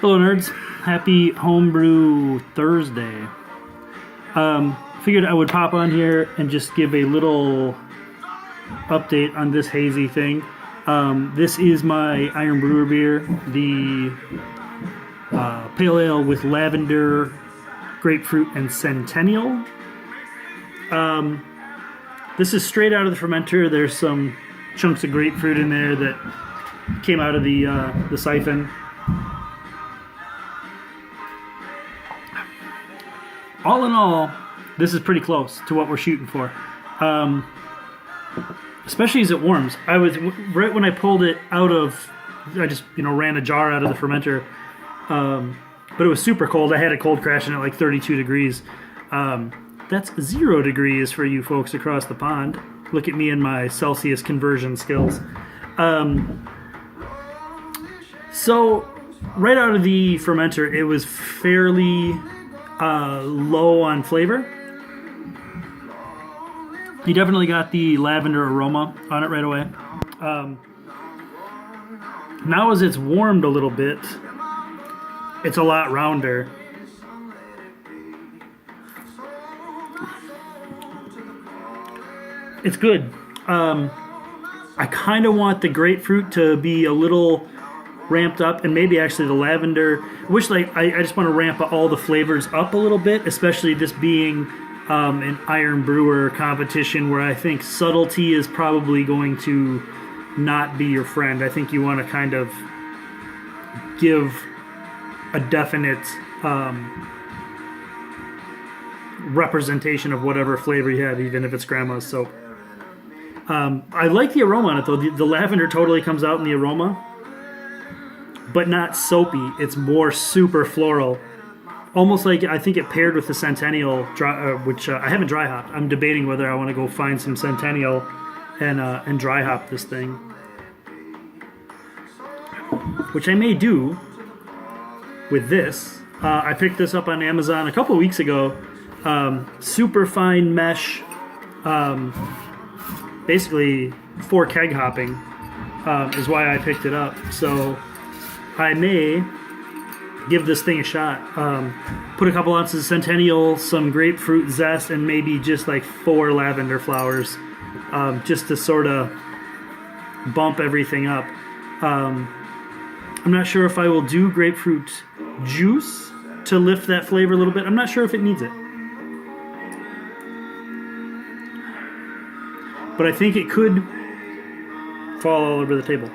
Hello nerds, happy homebrew Thursday. Figured I would pop on here and just give a little update on this hazy thing. This is my Iron Brewer beer, the pale ale with lavender, grapefruit, and centennial. This is straight out of the fermenter. There's some chunks of grapefruit in there that came out of the siphon. All in all, this is pretty close to what we're shooting for, especially as it warms. I was right when I pulled it out of, I just ran a jar out of the fermenter, but it was super cold. I had a cold crashing at like 32 degrees. That's 0 degrees for you folks across the pond. Look at me and my Celsius conversion skills. So right out of the fermenter, it was fairly low on flavor. You definitely got the lavender aroma on it right away. Now as it's warmed a little bit, it's a lot rounder. It's good. I kind of want the grapefruit to be a little ramped up, and maybe actually the lavender. I just want to ramp all the flavors up a little bit, especially this being an Iron Brewer competition where I think subtlety is probably going to not be your friend. I think you want to kind of give a definite representation of whatever flavor you have, even if it's grandma's. So I like the aroma on it, though. The lavender totally comes out in the aroma, but not soapy. It's more super floral. Almost like I think it paired with the Centennial, which I haven't dry hopped. I'm debating whether I want to go find some Centennial and dry hop this thing, which I may do with this. I picked this up on Amazon a couple weeks ago. Super fine mesh, basically for keg hopping is why I picked it up. So I may give this thing a shot. Put a couple ounces of Centennial, some grapefruit zest, and maybe just like 4 lavender flowers, just to sort of bump everything up. I'm not sure if I will do grapefruit juice to lift that flavor a little bit. I'm not sure if it needs it, but I think it could fall all over the table.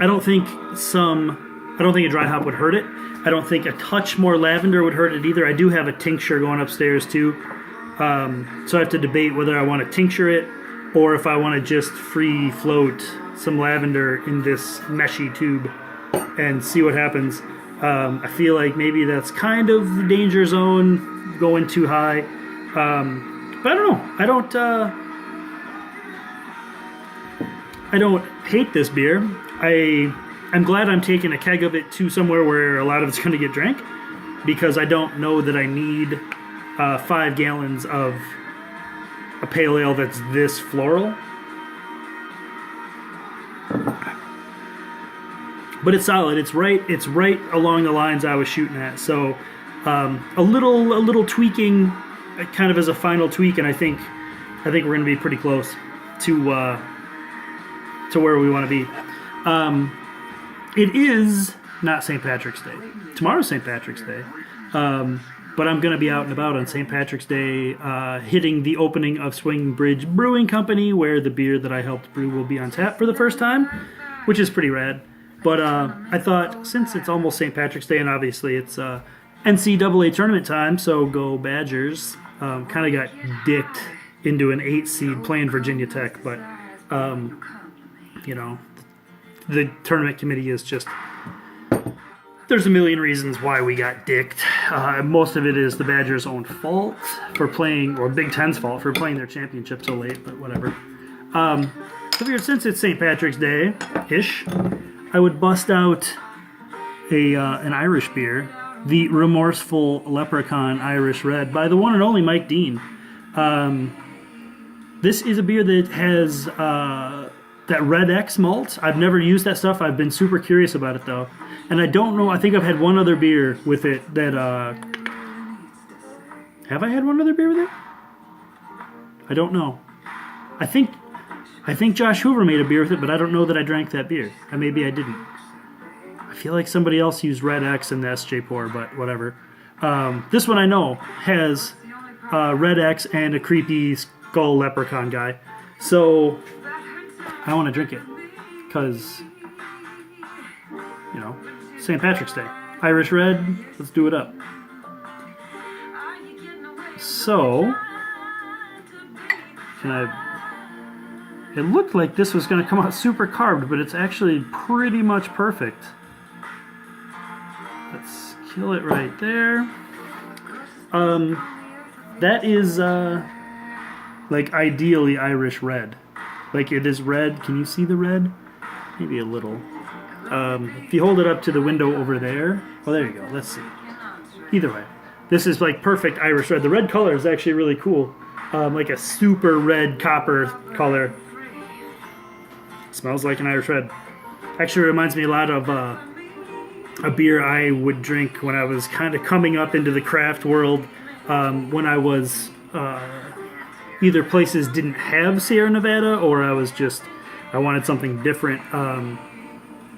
I don't think a dry hop would hurt it. I don't think a touch more lavender would hurt it either. I do have a tincture going upstairs too. So I have to debate whether I want to tincture it or if I want to just free float some lavender in this meshy tube and see what happens. I feel like maybe that's kind of the danger zone, going too high. But I don't know. I don't hate this beer. I'm glad I'm taking a keg of it to somewhere where a lot of it's going to get drank, because I don't know that I need 5 gallons of a pale ale that's this floral. But it's solid. It's right along the lines I was shooting at. So a little tweaking, kind of as a final tweak, and I think we're going to be pretty close to where we want to be. It is not St. Patrick's Day. Tomorrow's St. Patrick's Day. But I'm going to be out and about on St. Patrick's Day, hitting the opening of Swing Bridge Brewing Company, where the beer that I helped brew will be on tap for the first time, which is pretty rad. But I thought, since it's almost St. Patrick's Day, and obviously it's NCAA tournament time, so go Badgers. Kind of got dicked into an 8 seed playing Virginia Tech, but the tournament committee is just, there's a million reasons why we got dicked. Most of it is the Badgers' own fault for playing, or Big Ten's fault for playing their championship so late, but whatever. So since it's St. Patrick's Day-ish, I would bust out an Irish beer, the Remorseful Leprechaun Irish Red by the one and only Mike Dean. This is a beer that has that Red X malt. I've never used that stuff. I've been super curious about it though. And I don't know, I think I've had one other beer with it that, have I had one other beer with it? I don't know. I think Josh Hoover made a beer with it, but I don't know that I drank that beer. Maybe I didn't. I feel like somebody else used Red X in the SJ pour, but whatever. This one I know has Red X and a creepy skull leprechaun guy. So I want to drink it because, you know, St. Patrick's Day. Irish Red, let's do it up. So, it looked like this was going to come out super carved, but it's actually pretty much perfect. Let's kill it right there. That is, like, ideally Irish Red. Like, it is red. Can you see the red? Maybe a little. If you hold it up to the window over there. Oh, there you go. Let's see. Either way. This is, like, perfect Irish Red. The red color is actually really cool. Like a super red copper color. Smells like an Irish Red. Actually reminds me a lot of a beer I would drink when I was kind of coming up into the craft world. When I was either places didn't have Sierra Nevada or I wanted something different.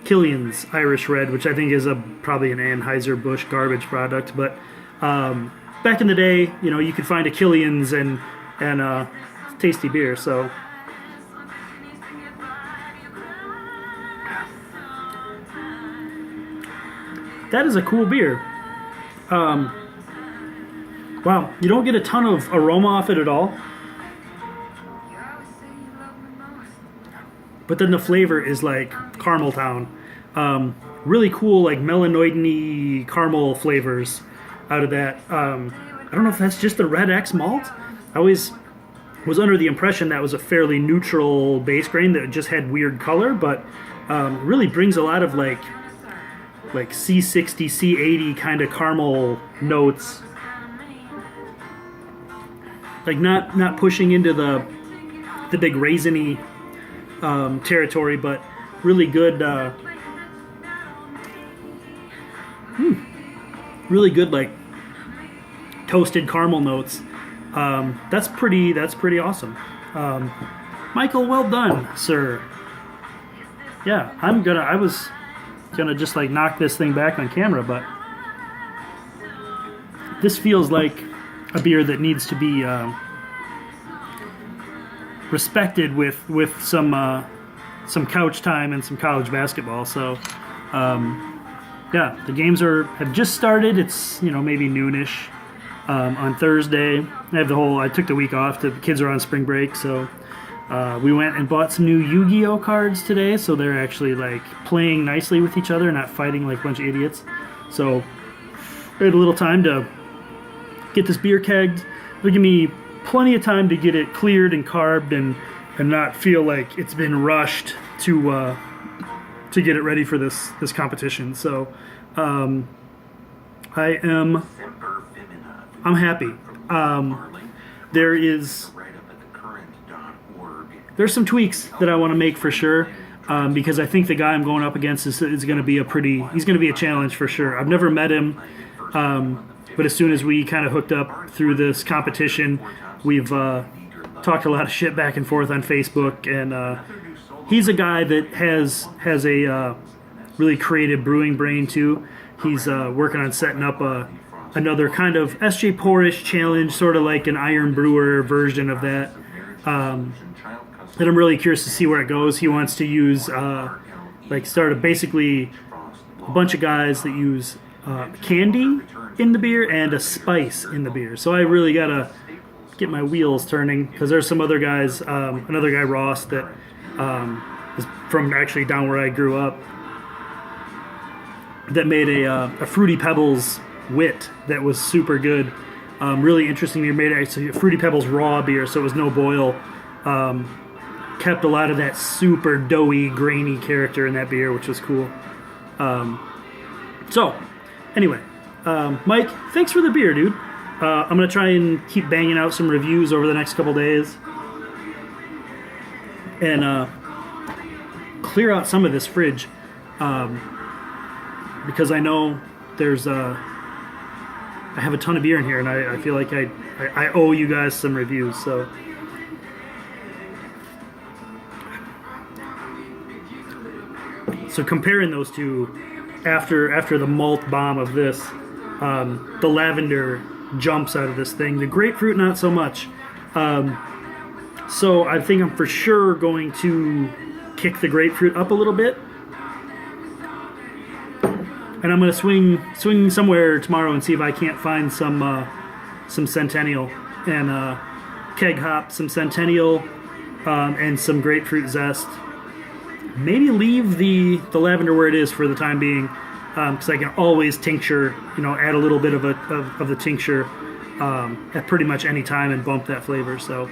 Killian's Irish Red, which I think is probably an Anheuser-Busch garbage product, but back in the day, you know, you could find a Killian's and tasty beer. So that is a cool beer. Wow, you don't get a ton of aroma off it at all. But then the flavor is like Caramel Town. Really cool, like melanoid-y caramel flavors out of that. I don't know if that's just the Red X malt. I always was under the impression that was a fairly neutral base grain that just had weird color, but really brings a lot of like C60, C80 kind of caramel notes. Like not pushing into the big raisiny territory, but really good, really good like toasted caramel notes. That's pretty awesome. Michael, well done, sir. Yeah, I was gonna just like knock this thing back on camera, but this feels like a beer that needs to be respected with some couch time and some college basketball. So yeah, the games have just started. It's, you know, maybe noonish on Thursday. I took the week off. The kids are on spring break, so we went and bought some new Yu-Gi-Oh cards today. So they're actually like playing nicely with each other, not fighting like a bunch of idiots. So we had a little time to get this beer kegged. It'll give me plenty of time to get it cleared and carved and not feel like it's been rushed to get it ready for this competition. So I'm happy. There's some tweaks that I want to make for sure, because I think the guy I'm going up against is going to be he's going to be a challenge for sure. I've never met him, but as soon as we kind of hooked up through this competition, we've talked a lot of shit back and forth on Facebook, and he's a guy that has a really creative brewing brain too. He's working on setting up another kind of SJ Pour-ish challenge, sort of like an Iron Brewer version of that. And I'm really curious to see where it goes. He wants to use basically a bunch of guys that use candy in the beer and a spice in the beer. So I really gotta get my wheels turning, because there's some other guys, another guy, Ross, that is from actually down where I grew up, that made a Fruity Pebbles wit that was super good. Really interesting. He made actually a Fruity Pebbles raw beer, so it was no boil. Kept a lot of that super doughy, grainy character in that beer, which was cool. So, anyway, Mike, thanks for the beer, dude. I'm going to try and keep banging out some reviews over the next couple days. And clear out some of this fridge because I know there's I have a ton of beer in here, and I feel like I owe you guys some reviews. So comparing those two, after the malt bomb of this, the lavender jumps out of this thing. The grapefruit, not so much. So I think I'm for sure going to kick the grapefruit up a little bit. And I'm going to swing somewhere tomorrow and see if I can't find some Centennial and keg hop some Centennial and some grapefruit zest. Maybe leave the lavender where it is for the time being, because I can always tincture, add a little bit of the tincture at pretty much any time and bump that flavor. So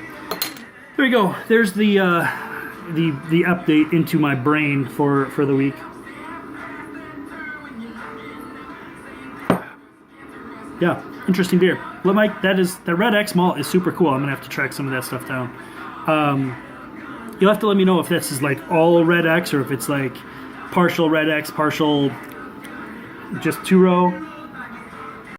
there you go. There's the update into my brain for the week. Yeah, interesting beer. Well, Mike, that Red X malt is super cool. I'm gonna have to track some of that stuff down. You'll have to let me know if this is like all Red X or if it's like partial Red X, partial just 2-row.